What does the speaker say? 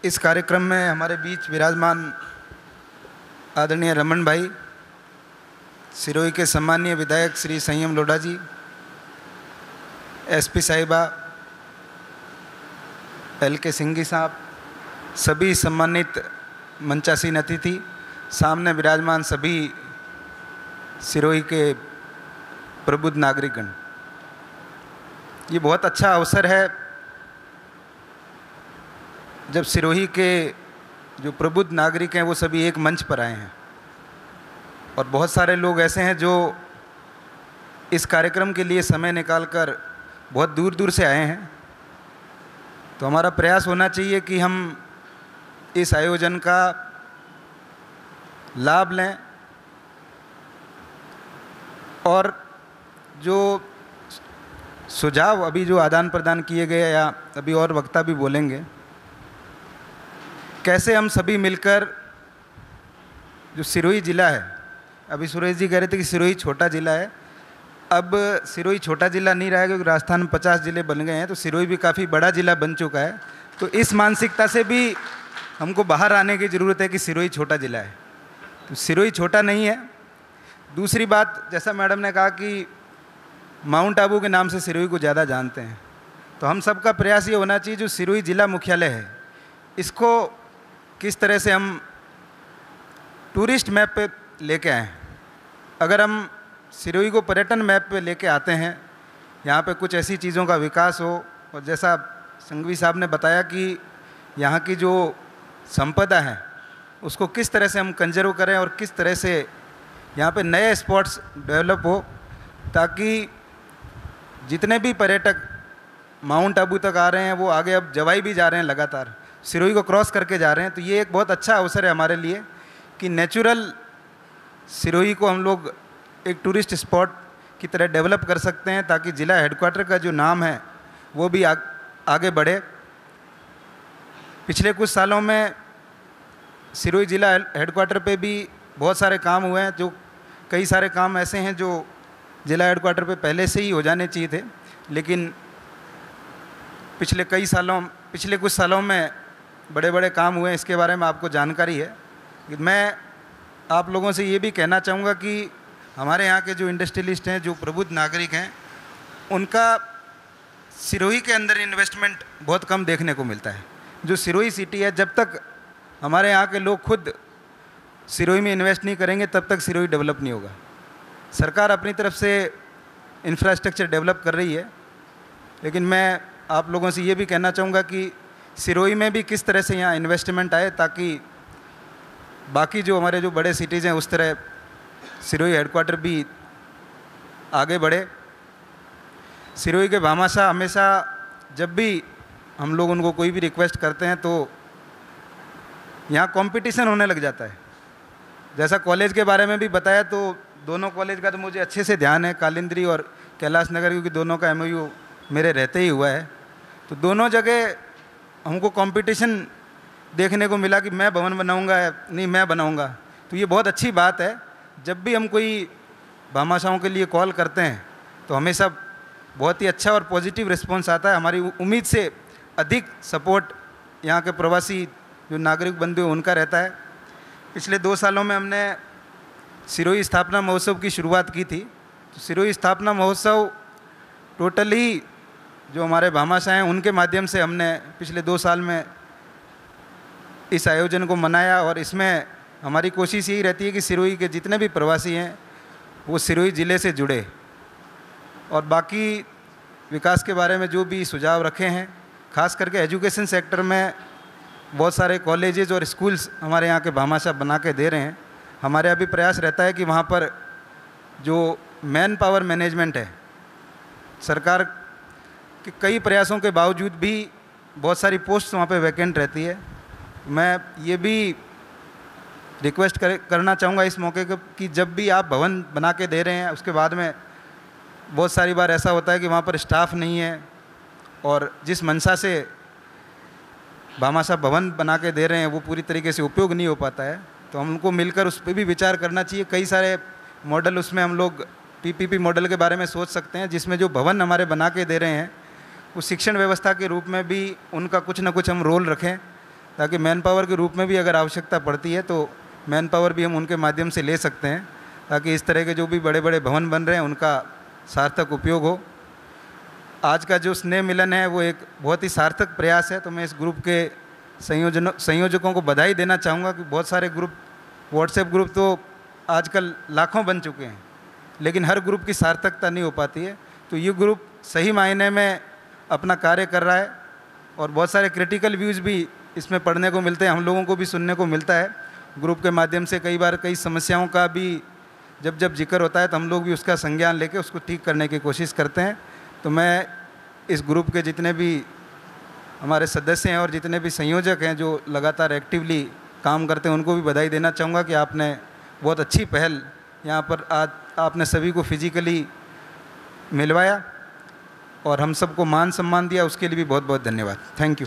इस कार्यक्रम में हमारे बीच विराजमान आदरणीय रमन भाई, सिरोही के सम्मानीय विधायक श्री संयम लोढ़ा जी, एसपी साहिबा, LK सिंघी साहब, सभी सम्मानित मंचासीन अतिथि, सामने विराजमान सभी सिरोही के प्रबुद्ध नागरिकगण। ये बहुत अच्छा अवसर है जब सिरोही के जो प्रबुद्ध नागरिक हैं वो सभी एक मंच पर आए हैं, और बहुत सारे लोग ऐसे हैं जो इस कार्यक्रम के लिए समय निकालकर बहुत दूर दूर से आए हैं। तो हमारा प्रयास होना चाहिए कि हम इस आयोजन का लाभ लें और जो सुझाव अभी जो आदान प्रदान किए गए या अभी और वक्ता भी बोलेंगे, कैसे हम सभी मिलकर जो सिरोही ज़िला है, अभी सुरेश जी कह रहे थे कि सिरोही छोटा ज़िला है, अब सिरोही छोटा ज़िला नहीं रहा है क्योंकि राजस्थान में 50 ज़िले बन गए हैं, तो सिरोही भी काफ़ी बड़ा ज़िला बन चुका है। तो इस मानसिकता से भी हमको बाहर आने की ज़रूरत है कि सिरोही छोटा ज़िला है, तो सिरोही छोटा नहीं है। दूसरी बात, जैसा मैडम ने कहा कि माउंट आबू के नाम से सिरोही को ज़्यादा जानते हैं, तो हम सबका प्रयास ये होना चाहिए जो सिरोही ज़िला मुख्यालय है इसको किस तरह से हम टूरिस्ट मैप पे लेके आएँ। अगर हम सिरोही को पर्यटन मैप पे लेके आते हैं, यहाँ पे कुछ ऐसी चीज़ों का विकास हो, और जैसा संघवी साहब ने बताया कि यहाँ की जो संपदा है उसको किस तरह से हम कंजर्व करें और किस तरह से यहाँ पे नए स्पॉट्स डेवलप हो, ताकि जितने भी पर्यटक माउंट आबू तक आ रहे हैं वो आगे अब जवाई भी जा रहे हैं, लगातार सिरोही को क्रॉस करके जा रहे हैं। तो ये एक बहुत अच्छा अवसर है हमारे लिए कि नेचुरल सिरोही को हम लोग एक टूरिस्ट स्पॉट की तरह डेवलप कर सकते हैं, ताकि ज़िला हेडक्वार्टर का जो नाम है वो भी आगे बढ़े। पिछले कुछ सालों में सिरोही ज़िला हेडक्वार्टर पे भी बहुत सारे काम हुए हैं, जो कई सारे काम ऐसे हैं जो ज़िला हेडक्वार्टर पे पहले से ही हो जाने चाहिए थे, लेकिन पिछले कुछ सालों में बड़े बड़े काम हुए हैं, इसके बारे में आपको जानकारी है। मैं आप लोगों से ये भी कहना चाहूँगा कि हमारे यहाँ के जो इंडस्ट्रियलिस्ट हैं, जो प्रबुद्ध नागरिक हैं, उनका सिरोही के अंदर इन्वेस्टमेंट बहुत कम देखने को मिलता है। जो सिरोही सिटी है, जब तक हमारे यहाँ के लोग खुद सिरोही में इन्वेस्ट नहीं करेंगे तब तक सिरोही डेवलप नहीं होगा। सरकार अपनी तरफ से इंफ्रास्ट्रक्चर डेवलप कर रही है, लेकिन मैं आप लोगों से ये भी कहना चाहूँगा कि सिरोही में भी किस तरह से यहाँ इन्वेस्टमेंट आए, ताकि बाकी जो हमारे जो बड़े सिटीज़ हैं उस तरह सिरोही हेडक्वार्टर भी आगे बढ़े। सिरोही के भामाशाह हमेशा जब भी हम लोग उनको कोई भी रिक्वेस्ट करते हैं तो यहाँ कंपटीशन होने लग जाता है। जैसा कॉलेज के बारे में भी बताया, तो दोनों कॉलेज का तो मुझे अच्छे से ध्यान है, कालिंद्री और कैलाश नगर, क्योंकि दोनों का MOU मेरे रहते ही हुआ है। तो दोनों जगह हमको कंपटीशन देखने को मिला कि मैं भवन बनाऊंगा, नहीं मैं बनाऊंगा। तो ये बहुत अच्छी बात है। जब भी हम कोई भामाशाहों के लिए कॉल करते हैं तो हमेशा बहुत ही अच्छा और पॉजिटिव रिस्पॉन्स आता है। हमारी उम्मीद से अधिक सपोर्ट यहाँ के प्रवासी जो नागरिक बंधु हैं उनका रहता है। पिछले 2 सालों में हमने सिरोही स्थापना महोत्सव की शुरुआत की थी। तो सिरोही स्थापना महोत्सव टोटली जो हमारे भामाशाह हैं उनके माध्यम से हमने पिछले 2 साल में इस आयोजन को मनाया, और इसमें हमारी कोशिश यही रहती है कि सिरोही के जितने भी प्रवासी हैं वो सिरोही ज़िले से जुड़े, और बाकी विकास के बारे में जो भी सुझाव रखे हैं, खास करके एजुकेशन सेक्टर में बहुत सारे कॉलेजेस और स्कूल्स हमारे यहाँ के भामाशाह बना के दे रहे हैं। हमारे अभी प्रयास रहता है कि वहाँ पर जो मैन पावर मैनेजमेंट है, सरकार के कई प्रयासों के बावजूद भी बहुत सारी पोस्ट वहाँ पे वैकेंट रहती है। मैं ये भी रिक्वेस्ट करना चाहूँगा इस मौके को कि जब भी आप भवन बना के दे रहे हैं, उसके बाद में बहुत सारी बार ऐसा होता है कि वहाँ पर स्टाफ नहीं है, और जिस मंशा से भामाशाह भवन बना के दे रहे हैं वो पूरी तरीके से उपयोग नहीं हो पाता है। तो हमको मिलकर उस पर भी विचार करना चाहिए। कई सारे मॉडल उसमें हम लोग PPP मॉडल के बारे में सोच सकते हैं, जिसमें जो भवन हमारे बना के दे रहे हैं वो शिक्षण व्यवस्था के रूप में भी उनका कुछ ना कुछ हम रोल रखें, ताकि मैन पावर के रूप में भी अगर आवश्यकता पड़ती है तो मैन पावर भी हम उनके माध्यम से ले सकते हैं, ताकि इस तरह के जो भी बड़े बड़े भवन बन रहे हैं उनका सार्थक उपयोग हो। आज का जो स्नेह मिलन है वो एक बहुत ही सार्थक प्रयास है। तो मैं इस ग्रुप के संयोजकों को बधाई देना चाहूँगा कि बहुत सारे ग्रुप, व्हाट्सएप ग्रुप तो आजकल लाखों बन चुके हैं, लेकिन हर ग्रुप की सार्थकता नहीं हो पाती है। तो ये ग्रुप सही मायने में अपना कार्य कर रहा है और बहुत सारे क्रिटिकल व्यूज़ भी इसमें पढ़ने को मिलते हैं, हम लोगों को भी सुनने को मिलता है। ग्रुप के माध्यम से कई बार कई समस्याओं का भी जब जिक्र होता है तो हम लोग भी उसका संज्ञान लेके उसको ठीक करने की कोशिश करते हैं। तो मैं इस ग्रुप के जितने भी हमारे सदस्य हैं और जितने भी संयोजक हैं जो लगातार एक्टिवली काम करते हैं उनको भी बधाई देना चाहूँगा कि आपने बहुत अच्छी पहल यहाँ पर आज आपने सभी को फिजिकली मिलवाया और हम सबको मान सम्मान दिया, उसके लिए भी बहुत बहुत धन्यवाद। Thank you.